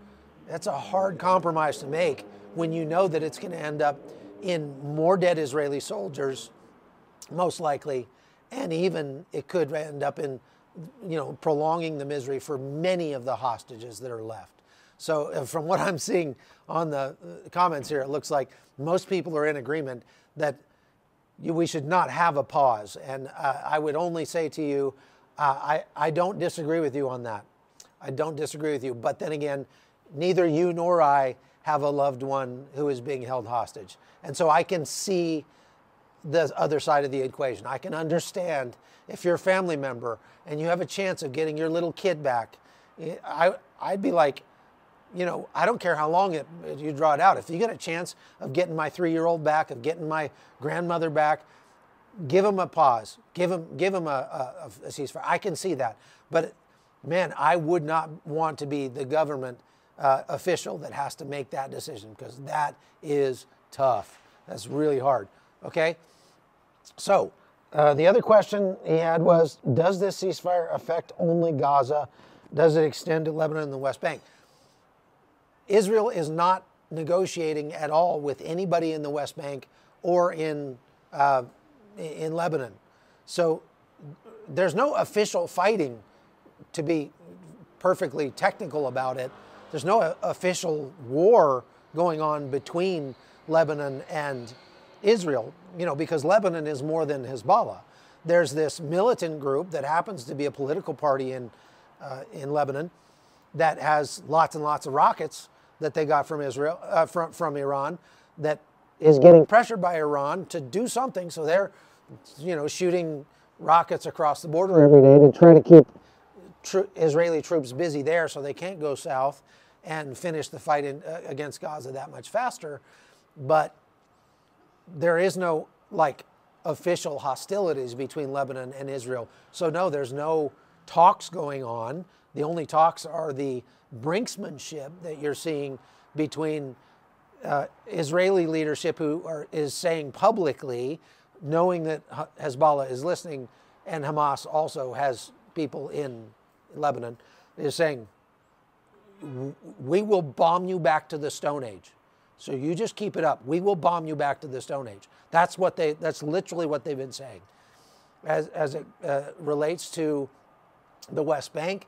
compromise to make when you know that it's going to end up in more dead Israeli soldiers, most likely, and even it could end up in, prolonging the misery for many of the hostages that are left. So from what I'm seeing on the comments here, it looks like most people are in agreement that we should not have a pause. And I would only say to you, I don't disagree with you on that. I don't disagree with you. But then again, neither you nor I have a loved one who is being held hostage. And so I can see the other side of the equation. I can understand if you're a family member and you have a chance of getting your little kid back, I'd be like, I don't care how long you draw it out. If you get a chance of getting my 3-year-old back, of getting my grandmother back, give them a pause. Give them a ceasefire. I can see that. But man, I would not want to be the government official that has to make that decision, because that is tough. That's really hard. Okay? So the other question he had was, does this ceasefire affect only Gaza? Does it extend to Lebanon and the West Bank? Israel is not negotiating at all with anybody in the West Bank or in Lebanon. So there's no official fighting, to be perfectly technical about it. There's no official war going on between Lebanon and Israel, because Lebanon is more than Hezbollah. There's this militant group that happens to be a political party in Lebanon that has lots and lots of rockets that they got from Israel, from Iran, that is getting pressured by Iran to do something. So they're, shooting rockets across the border every day to try to keep Israeli troops busy there so they can't go south and finish the fight against Gaza that much faster. But there is no official hostilities between Lebanon and Israel. So no, there's no talks going on. The only talks are the brinksmanship that you're seeing between Israeli leadership, who is saying publicly, knowing that Hezbollah is listening, and Hamas also has people in Lebanon, is saying, we will bomb you back to the Stone Age. So you just keep it up. We will bomb you back to the Stone Age. That's literally what they've been saying. As it relates to the West Bank,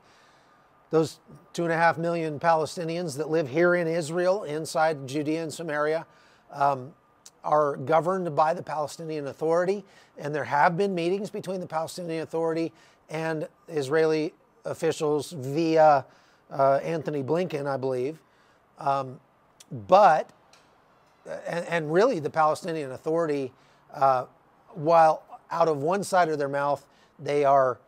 those 2.5 million Palestinians that live here in Israel, inside Judea and Samaria, are governed by the Palestinian Authority, and there have been meetings between the Palestinian Authority and Israeli officials via Anthony Blinken, I believe. But really the Palestinian Authority, while out of one side of their mouth, they are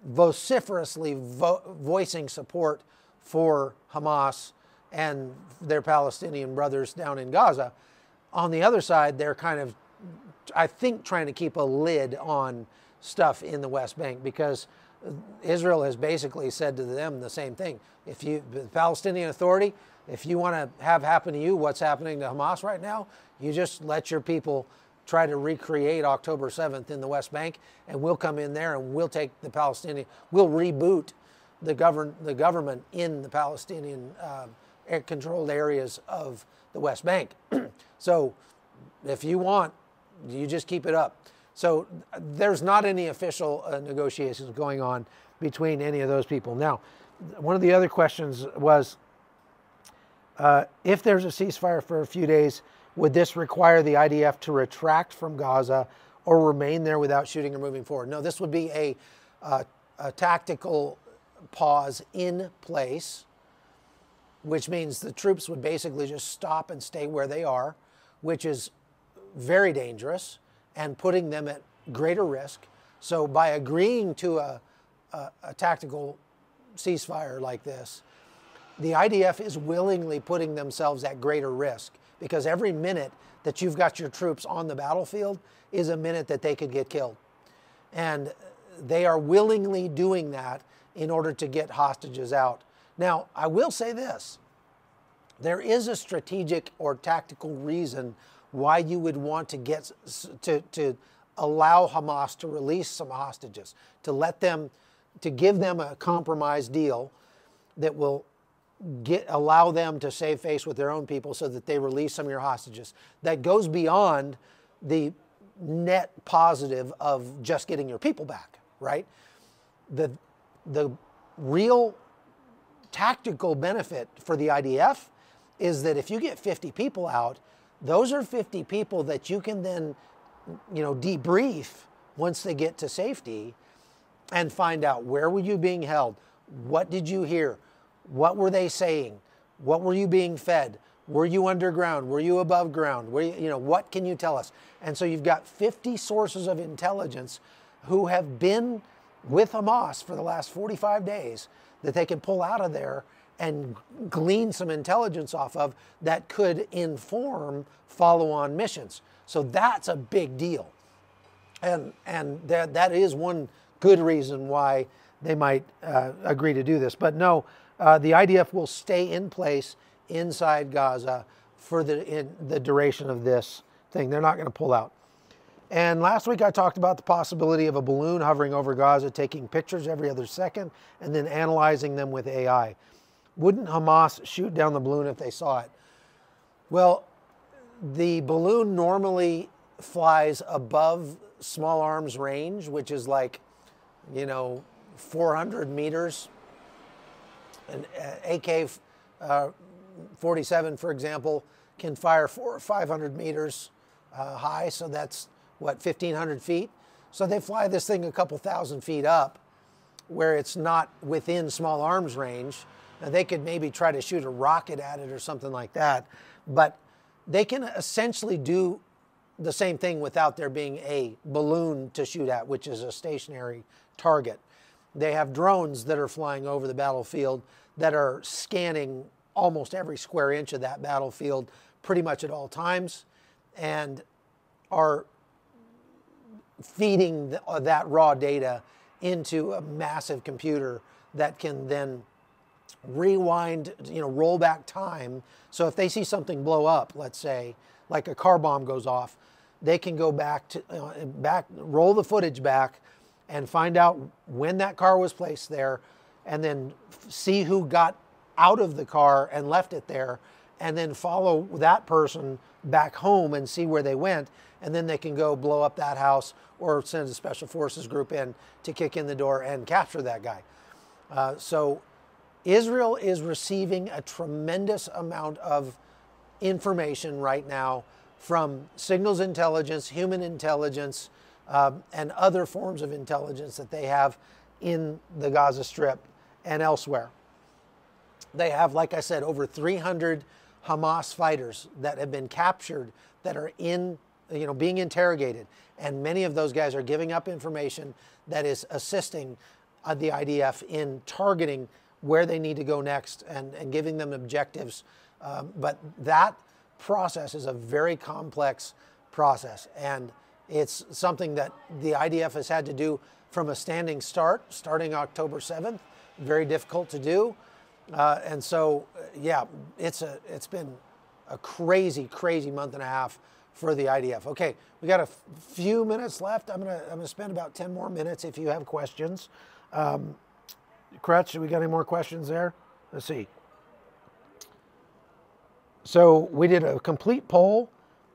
vociferously voicing support for Hamas and their Palestinian brothers down in Gaza. On the other side, they're kind of, I think, trying to keep a lid on stuff in the West Bank, because Israel has basically said to them the same thing. If you, the Palestinian Authority, if you want to have happen to you what's happening to Hamas right now, you just let your people try to recreate October 7th in the West Bank, and we'll come in there and we'll take the Palestinian, we'll reboot the government in the Palestinian controlled areas of the West Bank. So if you want, you just keep it up. So there's not any official negotiations going on between any of those people. Now, one of the other questions was, if there's a ceasefire for a few days, would this require the IDF to retract from Gaza or remain there without shooting or moving forward? No, this would be a tactical pause in place, which means the troops would basically just stop and stay where they are, which is very dangerous and putting them at greater risk. So by agreeing to a tactical ceasefire like this, the IDF is willingly putting themselves at greater risk, because every minute that you've got your troops on the battlefield is a minute that they could get killed. And they are willingly doing that in order to get hostages out. Now, I will say this. There is a strategic or tactical reason why you would want to get to allow Hamas to release some hostages, to let them, to give them a compromise deal that will allow them to save face with their own people so that they release some of your hostages. That goes beyond the net positive of just getting your people back, right? The real tactical benefit for the IDF is that if you get 50 people out, those are 50 people that you can then, debrief once they get to safety and find out, where were you being held? What did you hear? What were they saying? What were you being fed? Were you underground? Were you above ground? Were you, what can you tell us? And so you've got 50 sources of intelligence who have been with Hamas for the last 45 days that they can pull out of there and glean some intelligence off of that could inform follow-on missions. So that's a big deal. And that is one good reason why they might agree to do this. But no, the IDF will stay in place inside Gaza for the duration of this thing. They're not going to pull out. And last week I talked about the possibility of a balloon hovering over Gaza, taking pictures every other second and then analyzing them with AI. Wouldn't Hamas shoot down the balloon if they saw it? Well, the balloon normally flies above small arms range, which is like, 400 meters. An AK-47, for example, can fire 400 or 500 meters high, so that's, 1,500 feet? So they fly this thing a couple thousand feet up where it's not within small arms range. Now, they could maybe try to shoot a rocket at it or something like that, but they can essentially do the same thing without there being a balloon to shoot at, which is a stationary target. They have drones that are flying over the battlefield that are scanning almost every square inch of that battlefield pretty much at all times, and are feeding that raw data into a massive computer that can then rewind, roll back time. So if they see something blow up, let's say, like a car bomb goes off, they can go back to roll the footage back and find out when that car was placed there, and then see who got out of the car and left it there, and then follow that person back home and see where they went, and then they can go blow up that house or send a special forces group in to kick in the door and capture that guy. So Israel is receiving a tremendous amount of information right now from signals intelligence, human intelligence, and other forms of intelligence that they have in the Gaza Strip and elsewhere. They have, like I said, over 300 Hamas fighters that have been captured that are being interrogated. And many of those guys are giving up information that is assisting the IDF in targeting where they need to go next and giving them objectives. But that process is a very complex process, and it's something that the IDF has had to do from a standing start, starting October 7th. Very difficult to do. And so, yeah, it's been a crazy, crazy month and a half for the IDF. Okay, we got a few minutes left. I'm gonna spend about 10 more minutes if you have questions. Crutch, we got any more questions there? Let's see. So we did a complete poll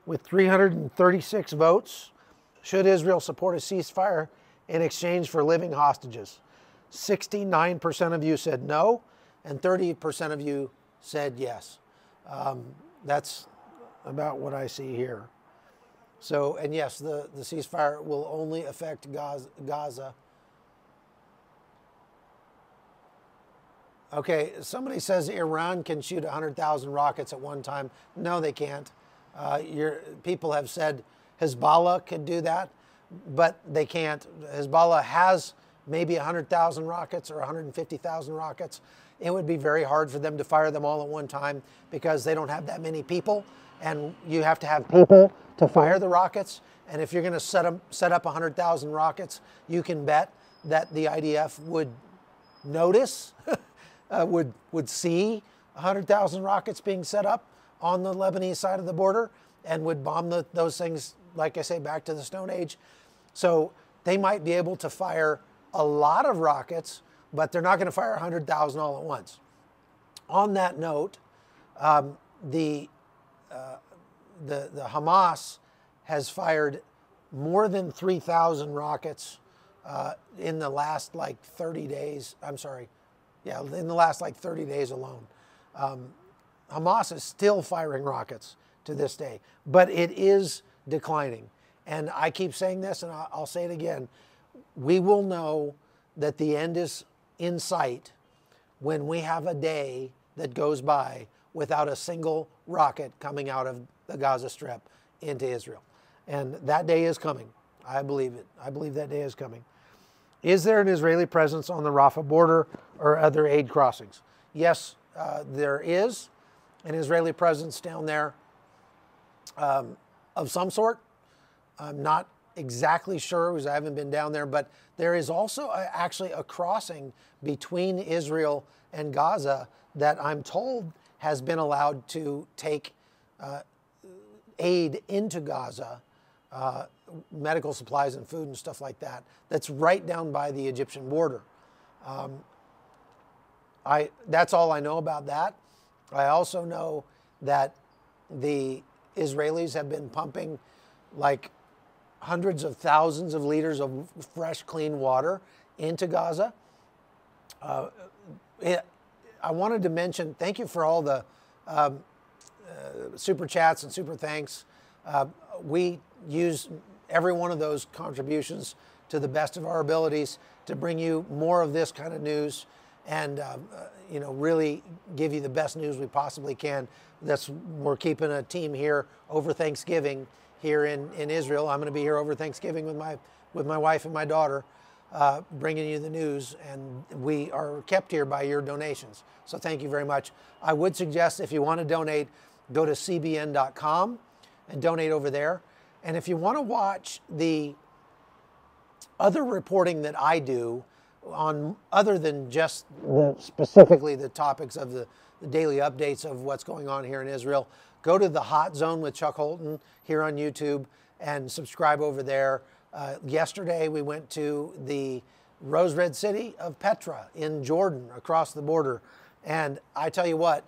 with 336 votes. Should Israel support a ceasefire in exchange for living hostages? 69% of you said no, and 30% of you said yes. That's about what I see here. So, and yes, the ceasefire will only affect Gaza. Okay, somebody says Iran can shoot 100,000 rockets at one time. No, they can't. People have said Hezbollah could do that, but they can't. Hezbollah has maybe 100,000 rockets or 150,000 rockets. It would be very hard for them to fire them all at one time because they don't have that many people, and you have to have people to fire the rockets. And if you're going to set up 100,000 rockets, you can bet that the IDF would notice, would see 100,000 rockets being set up on the Lebanese side of the border and would bomb those things, like I say, back to the Stone Age. So they might be able to fire a lot of rockets, but they're not going to fire 100,000 all at once. On that note, the Hamas has fired more than 3,000 rockets in the last like 30 days. I'm sorry. Yeah, in the last like 30 days alone. Hamas is still firing rockets to this day, but it is declining. And I keep saying this, and I'll say it again. We will know that the end is in sight when we have a day that goes by without a single rocket coming out of the Gaza Strip into Israel. And that day is coming. I believe it. I believe that day is coming. Is there an Israeli presence on the Rafah border or other aid crossings? Yes, there is an Israeli presence down there of some sort. I'm not exactly sure because I haven't been down there, but there is also actually a crossing between Israel and Gaza that I'm told has been allowed to take aid into Gaza, medical supplies and food and stuff like that. That's right down by the Egyptian border. That's all I know about that. I also know that the Israelis have been pumping like hundreds of thousands of liters of fresh, clean water into Gaza. I wanted to mention, thank you for all the super chats and super thanks. We use every one of those contributions to the best of our abilities to bring you more of this kind of news and really give you the best news we possibly can. We're keeping a team here over Thanksgiving here in Israel. I'm going to be here over Thanksgiving with my wife and my daughter, bringing you the news, and we are kept here by your donations. So thank you very much. I would suggest if you want to donate, go to cbn.com and donate over there. And if you want to watch the other reporting that I do on other than just specifically the topics of the daily updates of what's going on here in Israel, go to the Hot Zone with Chuck Holton here on YouTube and subscribe over there. Yesterday we went to the Rose Red City of Petra in Jordan across the border. And I tell you what,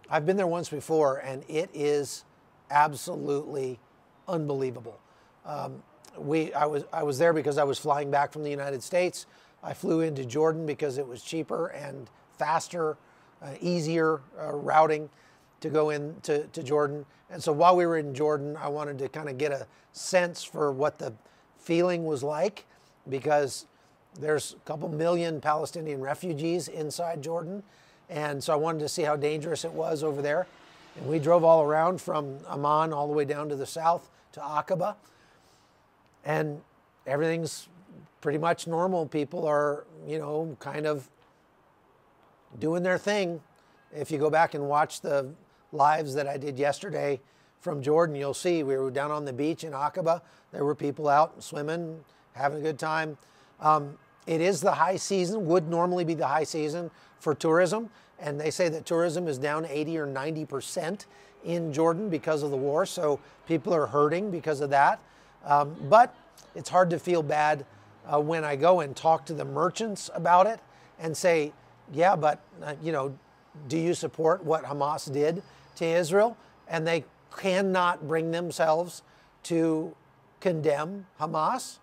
I've been there once before and it is absolutely unbelievable. I was there because I was flying back from the United States. I flew into Jordan because it was cheaper and faster, easier routing. to go into Jordan. And so while we were in Jordan, I wanted to kind of get a sense for what the feeling was like, because there's a couple million Palestinian refugees inside Jordan. And so I wanted to see how dangerous it was over there. And we drove all around from Amman all the way down to the south to Aqaba. And everything's pretty much normal. People are, you know, kind of doing their thing. If you go back and watch the lives that I did yesterday from Jordan, you'll see we were down on the beach in Aqaba. There were people out swimming, having a good time. It is the high season, would normally be the high season for tourism. And they say that tourism is down 80 or 90% in Jordan because of the war. So people are hurting because of that. But it's hard to feel bad when I go and talk to the merchants about it and say, yeah, but, you know, do you support what Hamas did to Israel? And they cannot bring themselves to condemn Hamas.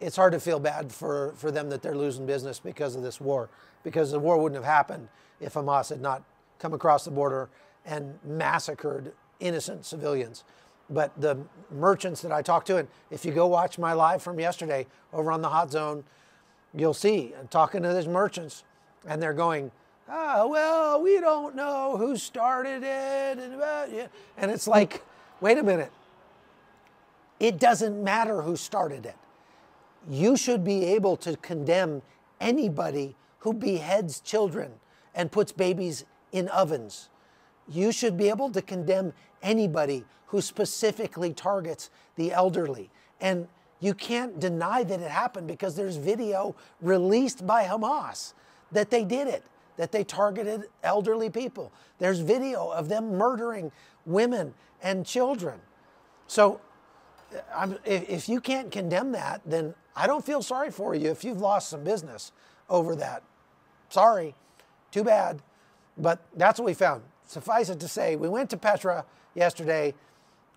It's hard to feel bad for them that they're losing business because of this war, because the war wouldn't have happened if Hamas had not come across the border and massacred innocent civilians. But the merchants that I talked to, and if you go watch my live from yesterday over on the Hot Zone, you'll see, I'm talking to these merchants, and they're going, oh, well, we don't know who started it. And it's like, wait a minute. It doesn't matter who started it. You should be able to condemn anybody who beheads children and puts babies in ovens. You should be able to condemn anybody who specifically targets the elderly. And you can't deny that it happened, because there's video released by Hamas that they did it, that they targeted elderly people. There's video of them murdering women and children. So if you can't condemn that, then I don't feel sorry for you if you've lost some business over that. Sorry, too bad. But that's what we found. Suffice it to say, we went to Petra yesterday,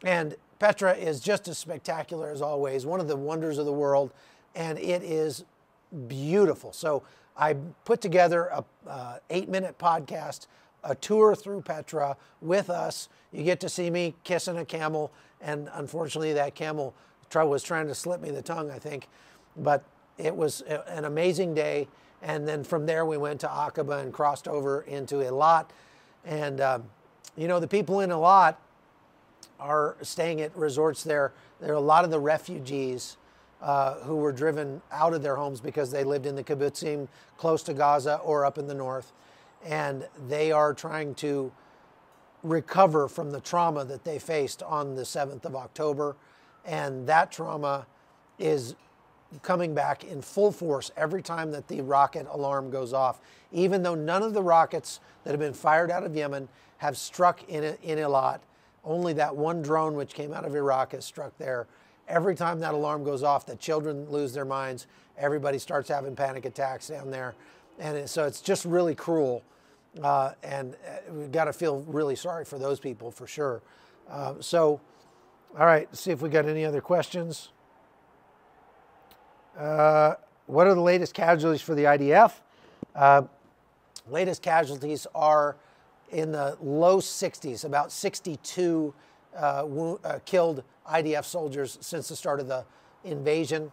and Petra is just as spectacular as always, one of the wonders of the world, and it is beautiful. So I put together a 8-minute podcast, a tour through Petra with us. You get to see me kissing a camel, and unfortunately that camel was trying to slip me the tongue, I think. But it was an amazing day. And then from there we went to Aqaba and crossed over into Eilat. And you know, the people in Eilat are staying at resorts there. There are a lot of the refugees who were driven out of their homes because they lived in the kibbutzim close to Gaza or up in the north. And they are trying to recover from the trauma that they faced on the 7th of October. And that trauma is coming back in full force every time that the rocket alarm goes off. Even though none of the rockets that have been fired out of Yemen have struck in Eilat, only that one drone which came out of Iraq has struck there. Every time that alarm goes off, the children lose their minds. Everybody starts having panic attacks down there. And so it's just really cruel. And we've got to feel really sorry for those people for sure. So, all right, let's see if we got any other questions. What are the latest casualties for the IDF? Latest casualties are in the low 60s, about 62 killed IDF soldiers since the start of the invasion.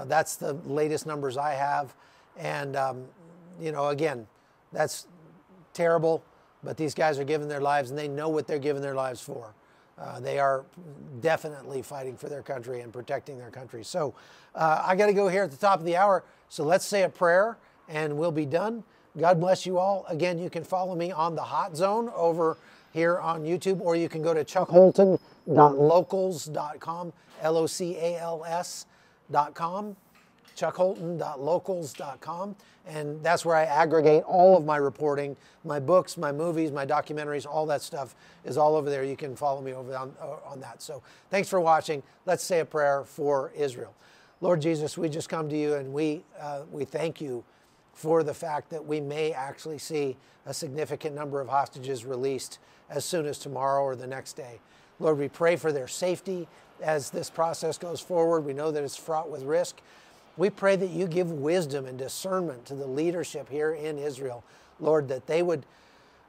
That's the latest numbers I have. And, you know, again, that's terrible, but these guys are giving their lives, and they know what they're giving their lives for. They are definitely fighting for their country and protecting their country. So I got to go here at the top of the hour. So let's say a prayer and we'll be done. God bless you all. Again, you can follow me on the Hot Zone over here on YouTube, or you can go to chuckholton.locals.com, LOCALS.com, chuckholton.locals.com. And that's where I aggregate all of my reporting, my books, my movies, my documentaries, all that stuff is all over there. You can follow me over on that. So thanks for watching. Let's say a prayer for Israel. Lord Jesus, we just come to you, and we thank you for the fact that we may actually see a significant number of hostages released as soon as tomorrow or the next day. Lord, we pray for their safety as this process goes forward. We know that it's fraught with risk. We pray that you give wisdom and discernment to the leadership here in Israel, Lord, that they would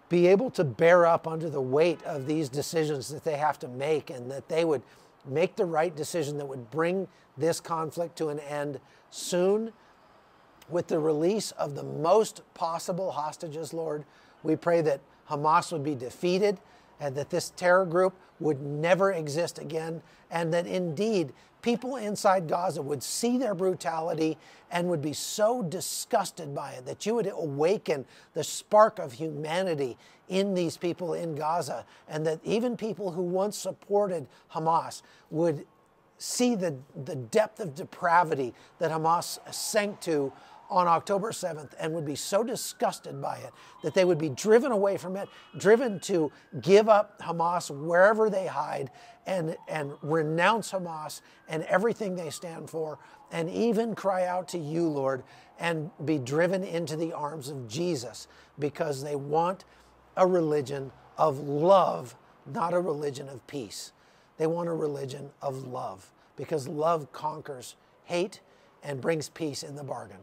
be able to bear up under the weight of these decisions that they have to make, and that they would make the right decision that would bring this conflict to an end soon with the release of the most possible hostages, Lord. We pray that Hamas would be defeated and that this terror group would never exist again, and that indeed people inside Gaza would see their brutality and would be so disgusted by it that you would awaken the spark of humanity in these people in Gaza, and that even people who once supported Hamas would see the depth of depravity that Hamas sank to on October 7th, and would be so disgusted by it that they would be driven away from it, driven to give up Hamas wherever they hide, and renounce Hamas and everything they stand for, and even cry out to you, Lord, and be driven into the arms of Jesus, because they want a religion of love, not a religion of peace. They want a religion of love, because love conquers hate and brings peace in the bargain.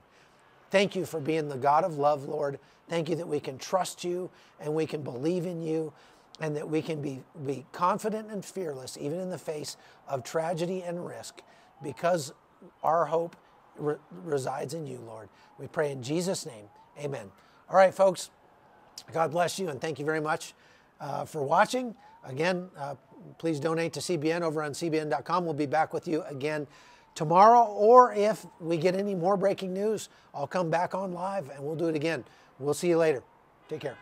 Thank you for being the God of love, Lord. Thank you that we can trust you and we can believe in you, and that we can be confident and fearless even in the face of tragedy and risk, because our hope resides in you, Lord. We pray in Jesus' name. Amen. All right, folks. God bless you, and thank you very much for watching. Again, please donate to CBN over on CBN.com. We'll be back with you again tomorrow, or if we get any more breaking news, I'll come back on live and we'll do it again. We'll see you later. Take care.